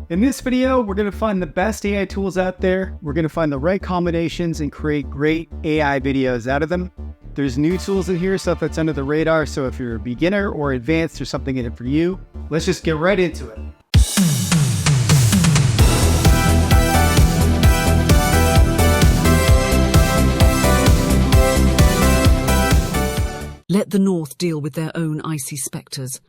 In this video, we're going to find the best AI tools out there. We're going to find the right combinations and create great AI videos out of them. There's new tools in here, stuff that's under the radar, so if you're a beginner or advanced, there's something in it for you. Let's just get right into it. Let the North deal with their own icy spectres.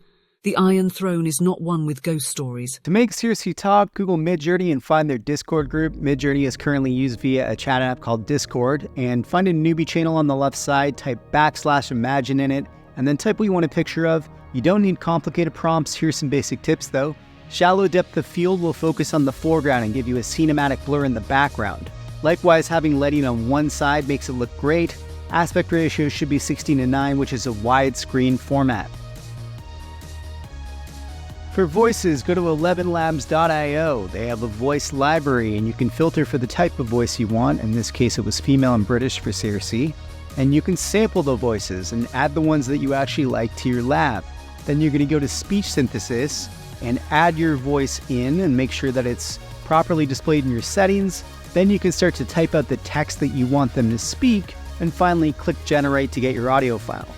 The Iron Throne is not one with ghost stories. To make Seriously talk, Google Midjourney and find their Discord group. Midjourney is currently used via a chat app called Discord. And find a newbie channel on the left side, type /imagine in it, and then type what you want a picture of. You don't need complicated prompts. Here's some basic tips though. Shallow depth of field will focus on the foreground and give you a cinematic blur in the background. Likewise, having lighting on one side makes it look great. Aspect ratio should be 16:9, which is a widescreen format. For voices, go to ElevenLabs.io. They have a voice library and you can filter for the type of voice you want. In this case, it was female and British for CRC. And you can sample the voices and add the ones that you actually like to your lab. Then you're going to go to speech synthesis and add your voice in and make sure that it's properly displayed in your settings. Then you can start to type out the text that you want them to speak. And finally, click generate to get your audio file.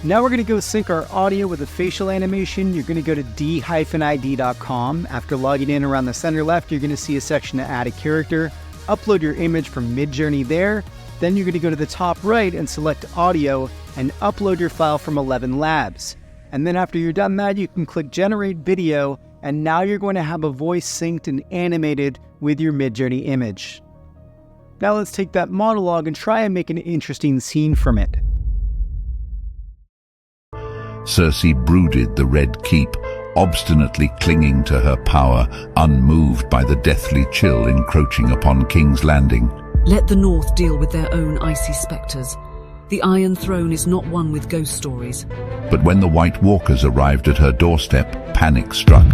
Now we're going to go sync our audio with a facial animation. You're going to go to d-id.com. After logging in, around the center left, you're going to see a section to add a character. Upload your image from Midjourney there. Then you're going to go to the top right and select audio and upload your file from ElevenLabs. And then after you're done that, you can click generate video. And now you're going to have a voice synced and animated with your Midjourney image. Now let's take that monologue and try and make an interesting scene from it. Cersei brooded the Red Keep, obstinately clinging to her power, unmoved by the deathly chill encroaching upon King's Landing. Let the North deal with their own icy spectres. The Iron Throne is not one with ghost stories. But when the White Walkers arrived at her doorstep, panic struck.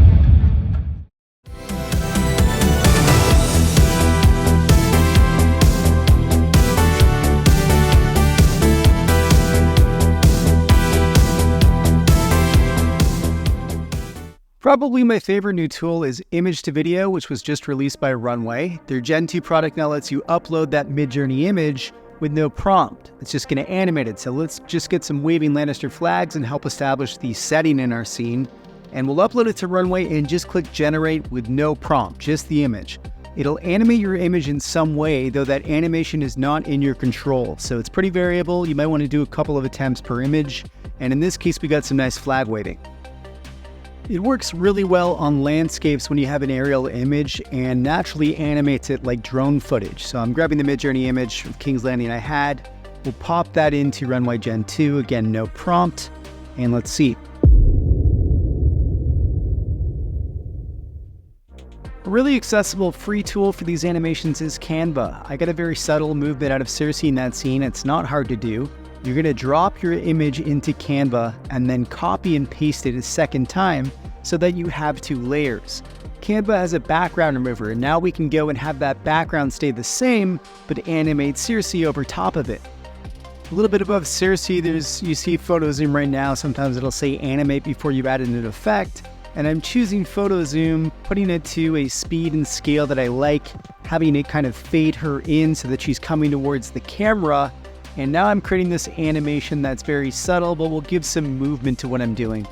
Probably my favorite new tool is Image to Video, which was just released by Runway. Their Gen 2 product now lets you upload that Midjourney image with no prompt. It's just going to animate it. So let's just get some waving Lannister flags and help establish the setting in our scene. And we'll upload it to Runway and just click generate with no prompt, just the image. It'll animate your image in some way, though that animation is not in your control. So it's pretty variable. You might want to do a couple of attempts per image. And in this case, we got some nice flag waving. It works really well on landscapes when you have an aerial image and naturally animates it like drone footage. So I'm grabbing the Midjourney image from King's Landing I had. We'll pop that into Runway Gen-2, again, no prompt, and let's see. A really accessible free tool for these animations is Canva. I got a very subtle movement out of Cersei in that scene. It's not hard to do. You're going to drop your image into Canva and then copy and paste it a second time so that you have two layers. Canva has a background remover, and now we can go and have that background stay the same, but animate Cersei over top of it. A little bit above Cersei, you see photo zoom right now. Sometimes it'll say animate before you've added an effect. And I'm choosing photo zoom, putting it to a speed and scale that I like, having it kind of fade her in so that she's coming towards the camera. And now I'm creating this animation that's very subtle, but will give some movement to what I'm doing.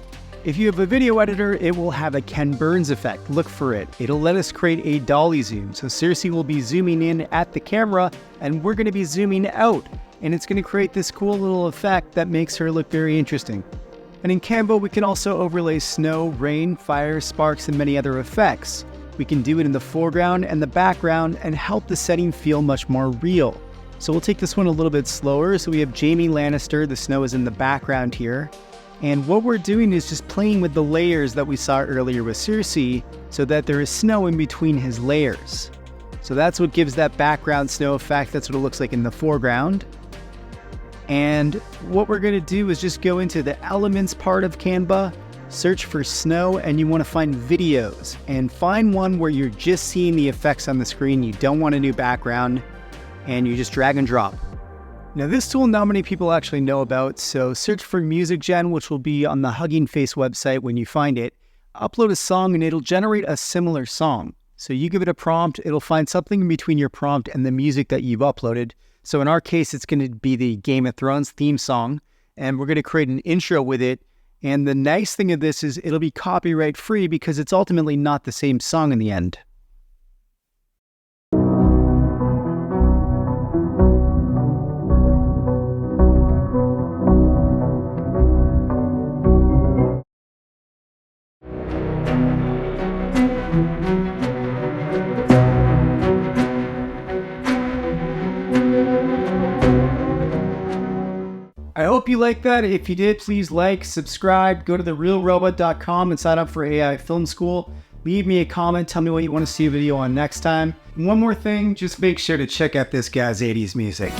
If you have a video editor, it will have a Ken Burns effect. Look for it. It'll let us create a dolly zoom. So Cersei will be zooming in at the camera, and we're going to be zooming out. And it's going to create this cool little effect that makes her look very interesting. And in Canva, we can also overlay snow, rain, fire, sparks, and many other effects. We can do it in the foreground and the background and help the setting feel much more real. So we'll take this one a little bit slower. So we have Jaime Lannister, the snow is in the background here. And what we're doing is just playing with the layers that we saw earlier with Cersei so that there is snow in between his layers. So that's what gives that background snow effect. That's what it looks like in the foreground. And what we're going to do is just go into the elements part of Canva, search for snow, and you want to find videos and find one where you're just seeing the effects on the screen. You don't want a new background. And you just drag and drop. Now this tool not many people actually know about, so search for MusicGen, which will be on the Hugging Face website when you find it. upload a song and it'll generate a similar song. So you give it a prompt, it'll find something in between your prompt and the music that you've uploaded. So in our case, it's going to be the Game of Thrones theme song, and we're going to create an intro with it. And the nice thing of this is it'll be copyright free because it's ultimately not the same song in the end. I hope you liked that. If you did, please like, subscribe, go to therealrobot.com and sign up for AI Film School. Leave me a comment, tell me what you want to see a video on next time. And one more thing, just make sure to check out this guy's 80s music.